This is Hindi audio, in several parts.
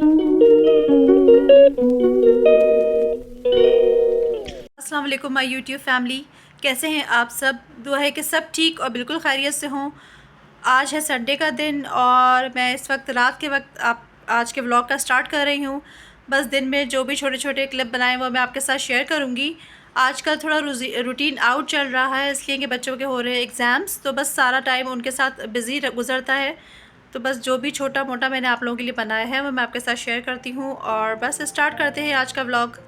अस्सलाम वालेकुम माय यूट्यूब फैमिली, कैसे हैं आप सब। दुआ है कि सब ठीक और बिल्कुल खैरियत से हों। आज है संडे का दिन और मैं इस वक्त रात के वक्त आप आज के व्लॉग का स्टार्ट कर रही हूँ। बस दिन में जो भी छोटे छोटे क्लिप बनाए वो मैं आपके साथ शेयर करूँगी। आजकल थोड़ा रूटीन आउट चल रहा है इसलिए कि बच्चों के हो रहे हैं एग्ज़ाम्स, तो बस सारा टाइम उनके साथ बिज़ी गुज़रता है। तो बस जो भी छोटा मोटा मैंने आप लोगों के लिए बनाया है वो मैं आपके साथ शेयर करती हूँ और बस स्टार्ट करते हैं आज का व्लॉग।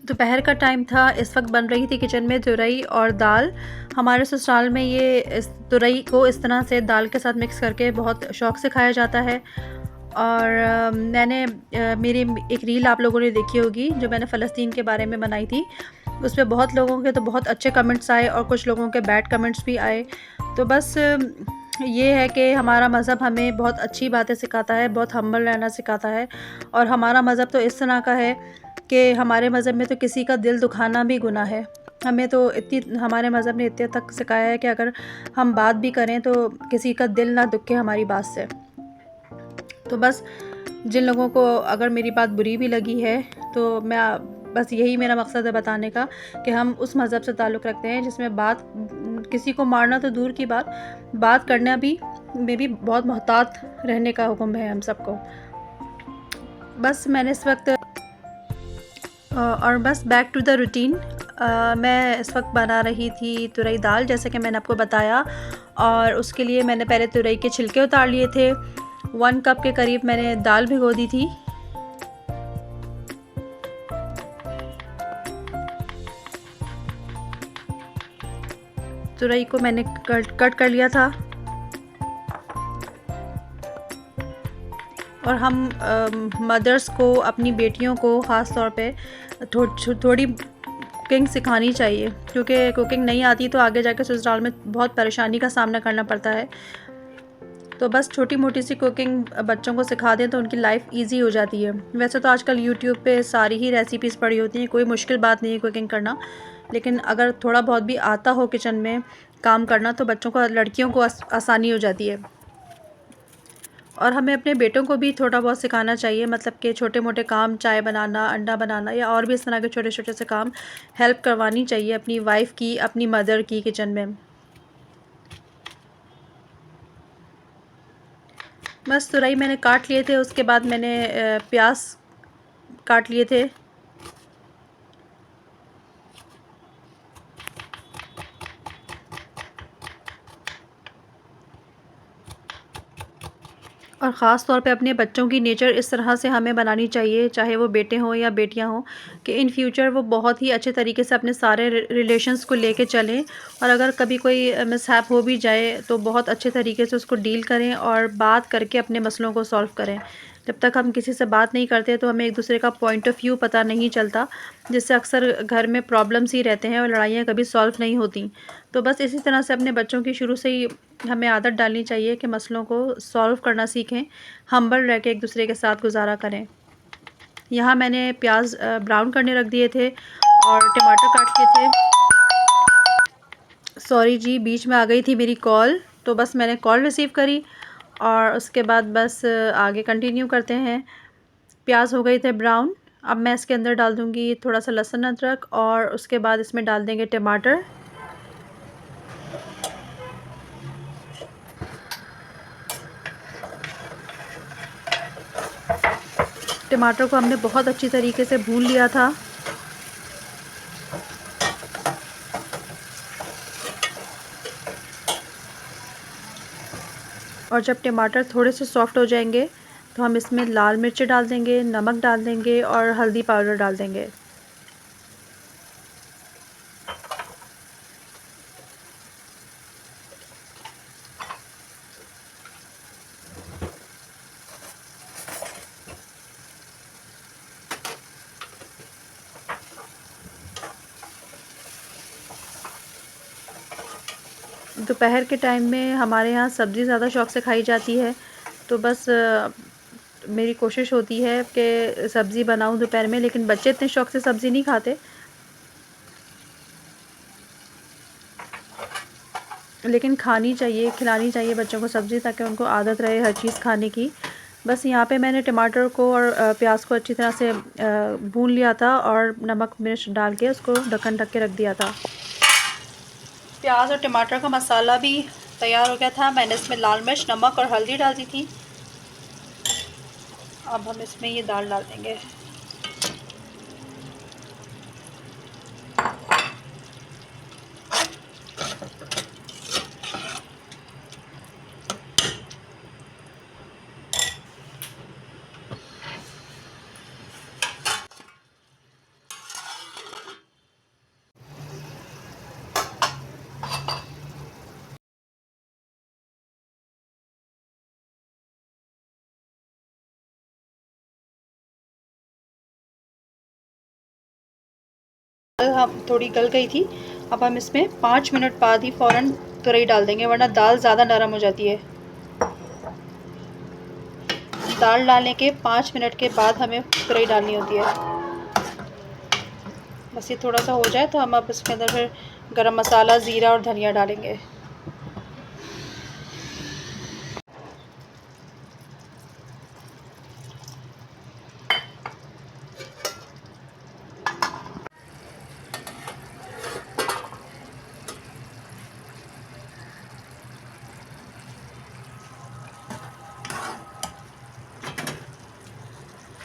दोपहर का टाइम था, इस वक्त बन रही थी किचन में तुरई और दाल। हमारे ससुराल में ये इस तुरई को इस तरह से दाल के साथ मिक्स करके बहुत शौक़ से खाया जाता है। और मैंने मेरी एक रील आप लोगों ने देखी होगी जो मैंने फ़लस्तीन के बारे में बनाई थी। उसमें बहुत लोगों के तो बहुत अच्छे कमेंट्स आए और कुछ लोगों के बैड कमेंट्स भी आए। तो बस ये है कि हमारा मज़हब हमें बहुत अच्छी बातें सिखाता है, बहुत हम्बल रहना सिखाता है। और हमारा मज़हब तो इस तरह का है कि हमारे मज़हब में तो किसी का दिल दुखाना भी गुनाह है। हमें तो इतनी हमारे मज़हब ने इतने तक सिखाया है कि अगर हम बात भी करें तो किसी का दिल ना दुखे हमारी बात से। तो बस जिन लोगों को अगर मेरी बात बुरी भी लगी है तो मैं बस यही मेरा मकसद है बताने का कि हम उस मज़हब से ताल्लुक़ रखते हैं जिसमें बात किसी को मारना तो दूर की बात करना भी में भी बहुत मोहतात रहने का हुक्म है हम सबको। बस मैंने इस वक्त और बस बैक टू द रूटीन, मैं इस वक्त बना रही थी तुरई दाल जैसे कि मैंने आपको बताया। और उसके लिए मैंने पहले तुरई के छिलके उतार लिए थे। 1 कप के करीब मैंने दाल भिगो दी थी। तुरई को मैंने कट कर लिया था। और हम मदर्स को अपनी बेटियों को ख़ास तौर पे थोड़ी कुकिंग सिखानी चाहिए, क्योंकि कुकिंग नहीं आती तो आगे जाके ससुराल में बहुत परेशानी का सामना करना पड़ता है। तो बस छोटी मोटी सी कुकिंग बच्चों को सिखा दें तो उनकी लाइफ इजी हो जाती है। वैसे तो आजकल यूट्यूब पे सारी ही रेसिपीज़ पड़ी होती हैं, कोई मुश्किल बात नहीं है कुकिंग करना। लेकिन अगर थोड़ा बहुत भी आता हो किचन में काम करना तो बच्चों को, लड़कियों को आसानी हो जाती है। और हमें अपने बेटों को भी थोड़ा बहुत सिखाना चाहिए, मतलब कि छोटे मोटे काम, चाय बनाना, अंडा बनाना या और भी इस तरह के छोटे छोटे से काम हेल्प करवानी चाहिए अपनी वाइफ़ की, अपनी मदर की किचन में। बस तुरई मैंने काट लिए थे, उसके बाद मैंने प्याज काट लिए थे। और ख़ास तौर पे अपने बच्चों की नेचर इस तरह से हमें बनानी चाहिए, चाहे वो बेटे हों या बेटियां हों, कि इन फ्यूचर वो बहुत ही अच्छे तरीके से अपने सारे रिलेशंस को लेके चलें। और अगर कभी कोई मिसहैप हो भी जाए तो बहुत अच्छे तरीके से उसको डील करें और बात करके अपने मसलों को सॉल्व करें। जब तक हम किसी से बात नहीं करते तो हमें एक दूसरे का पॉइंट ऑफ व्यू पता नहीं चलता, जिससे अक्सर घर में प्रॉब्लम्स ही रहते हैं और लड़ाइयाँ कभी सॉल्व नहीं होती। तो बस इसी तरह से अपने बच्चों की शुरू से ही हमें आदत डालनी चाहिए कि मसलों को सॉल्व करना सीखें, हम्बल रह के एक दूसरे के साथ गुजारा करें। यहाँ मैंने प्याज ब्राउन करने रख दिए थे और टमाटर काट लिए थे। सॉरी जी, बीच में आ गई थी मेरी कॉल, तो बस मैंने कॉल रिसीव करी और उसके बाद बस आगे कंटिन्यू करते हैं। प्याज हो गए थे ब्राउन। अब मैं इसके अंदर डाल दूँगी थोड़ा सा लहसुन अदरक और उसके बाद इसमें डाल देंगे टमाटर। टमाटर को हमने बहुत अच्छी तरीके से भून लिया था। और जब टमाटर थोड़े से सॉफ़्ट हो जाएंगे तो हम इसमें लाल मिर्च डाल देंगे, नमक डाल देंगे और हल्दी पाउडर डाल देंगे। दोपहर के टाइम में हमारे यहाँ सब्ज़ी ज़्यादा शौक़ से खाई जाती है, तो बस मेरी कोशिश होती है कि सब्ज़ी बनाऊँ दोपहर में, लेकिन बच्चे इतने शौक़ से सब्ज़ी नहीं खाते। लेकिन खानी चाहिए, खिलानी चाहिए बच्चों को सब्ज़ी, ताकि उनको आदत रहे हर चीज़ खाने की। बस यहाँ पे मैंने टमाटर को और प्याज को अच्छी तरह से भून लिया था और नमक मिर्च डाल के उसको ढक्कन ढक के रख दिया था। प्याज और टमाटर का मसाला भी तैयार हो गया था। मैंने इसमें लाल मिर्च, नमक और हल्दी डाल दी थी। अब हम इसमें ये दाल डाल देंगे। हम थोड़ी गल गई थी। अब हम इसमें 5 मिनट बाद ही फ़ौरन तुरई डाल देंगे, वरना दाल ज़्यादा नरम हो जाती है। दाल डालने के 5 मिनट के बाद हमें तुरई डालनी होती है। बस ये थोड़ा सा हो जाए तो हम अब इसके अंदर फिर गरम मसाला, ज़ीरा और धनिया डालेंगे।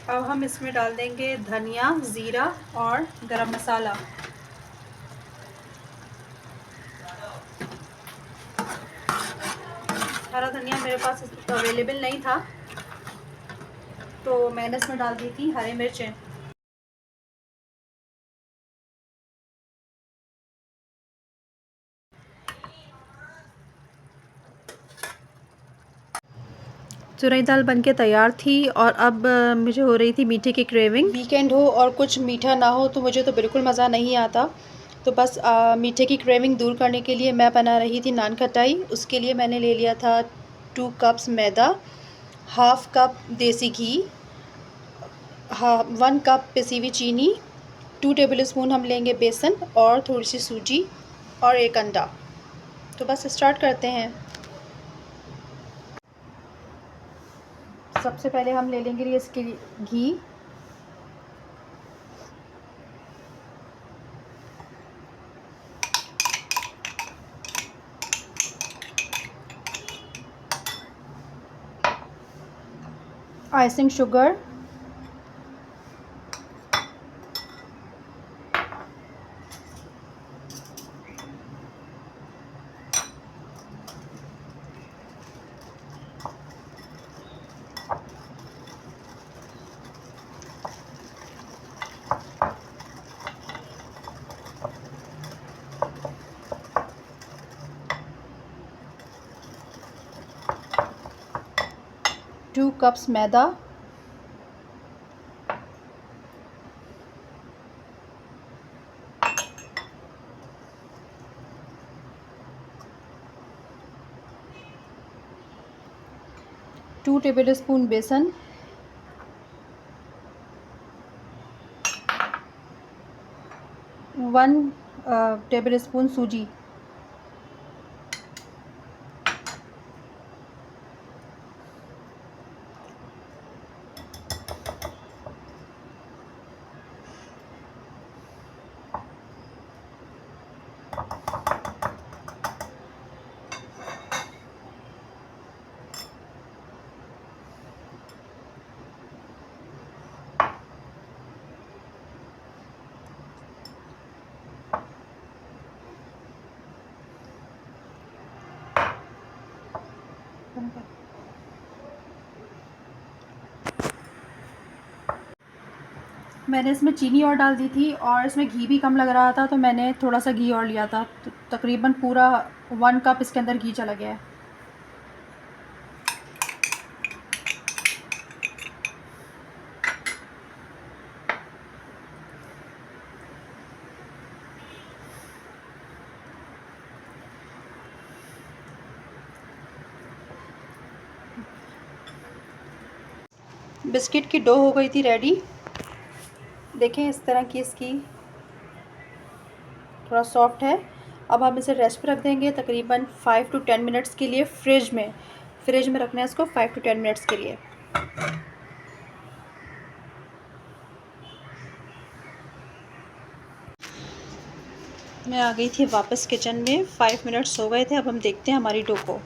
अब हम इसमें डाल देंगे धनिया, ज़ीरा और गरम मसाला। हरा धनिया मेरे पास अवेलेबल नहीं था, तो मैंने इसमें डाल दी थी हरी मिर्चें। तुरई दाल बनके तैयार थी और अब मुझे हो रही थी मीठे की क्रेविंग। वीकेंड हो और कुछ मीठा ना हो तो मुझे तो बिल्कुल मज़ा नहीं आता, तो बस मीठे की क्रेविंग दूर करने के लिए मैं बना रही थी नान खटाई। उसके लिए मैंने ले लिया था 2 कप्स मैदा, हाफ़ कप देसी घी, 1 कप पिसी हुई चीनी, 2 टेबल स्पून हम लेंगे बेसन और थोड़ी सी सूजी और 1 अंडा। तो बस स्टार्ट करते हैं। सबसे पहले हम ले लेंगे इसके घी। आइसिंग शुगर, टू कप्स मैदा, टू टेबल स्पून बेसन, 1 टेबल स्पून सूजी, मैंने इसमें चीनी और डाल दी थी और इसमें घी भी कम लग रहा था, तो मैंने थोड़ा सा घी और लिया था। तो तकरीबन पूरा 1 कप इसके अंदर घी चला गया है। बिस्किट की डो हो गई थी रेडी। देखें इस तरह की इसकी थोड़ा सॉफ्ट है। अब हम इसे रेस्ट पे रख देंगे तकरीबन 5 to 10 मिनट्स के लिए फ्रिज में रखना है इसको 5 to 10 मिनट्स के लिए। मैं आ गई थी वापस किचन में, 5 मिनट्स हो गए थे। अब हम देखते हैं हमारी डो को।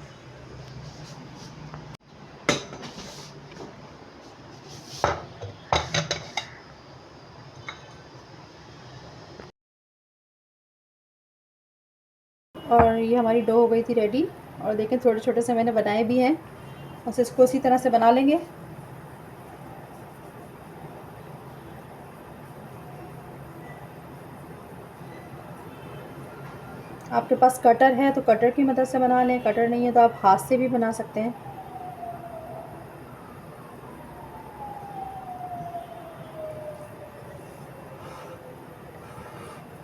और ये हमारी डो हो गई थी रेडी। और देखें छोटे छोटे से मैंने बनाए भी हैं, बस इसको इसी तरह से बना लेंगे। आपके पास कटर है तो कटर की मदद से बना लें, कटर नहीं है तो आप हाथ से भी बना सकते हैं।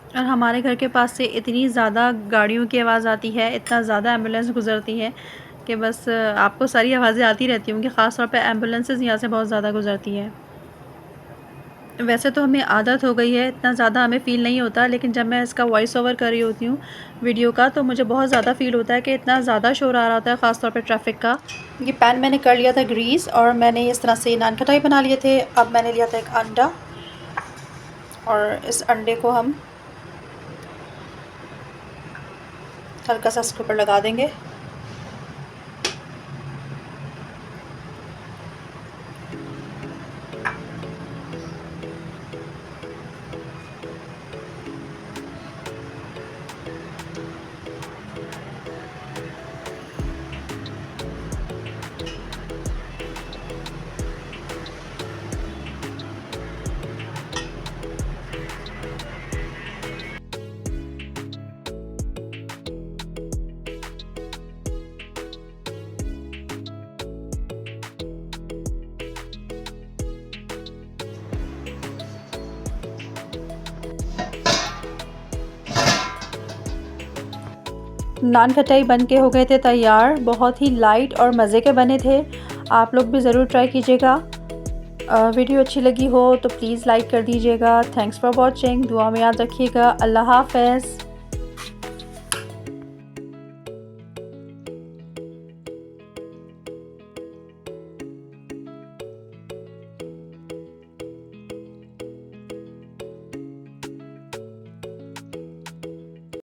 और हमारे घर के पास से इतनी ज़्यादा गाड़ियों की आवाज़ आती है, इतना ज़्यादा एम्बुलेंस गुज़रती है कि बस आपको सारी आवाज़ें आती रहती होंगी। ख़ास तौर पे एम्बुलेंसेस यहाँ से बहुत ज़्यादा गुज़रती हैं। वैसे तो हमें आदत हो गई है, इतना ज़्यादा हमें फ़ील नहीं होता, लेकिन जब मैं इसका वॉइस ओवर कर रही होती हूँ वीडियो का तो मुझे बहुत ज़्यादा फ़ील होता है कि इतना ज़्यादा शोर आ रहा होता है, ख़ास तौर पे ट्रैफिक का। ये पैन मैंने कर लिया था ग्रीस और मैंने इस तरह से नान खटाई बना लिए थे। अब मैंने लिया था एक अंडा और इस अंडे को हम हल्का सा इसके ऊपर लगा देंगे। नान खटाई बन के हो गए थे तैयार। बहुत ही लाइट और मज़े के बने थे। आप लोग भी ज़रूर ट्राई कीजिएगा। वीडियो अच्छी लगी हो तो प्लीज़ लाइक कर दीजिएगा। Thanks for watching. दुआ में याद रखिएगा। अल्लाह हाफ़िज़।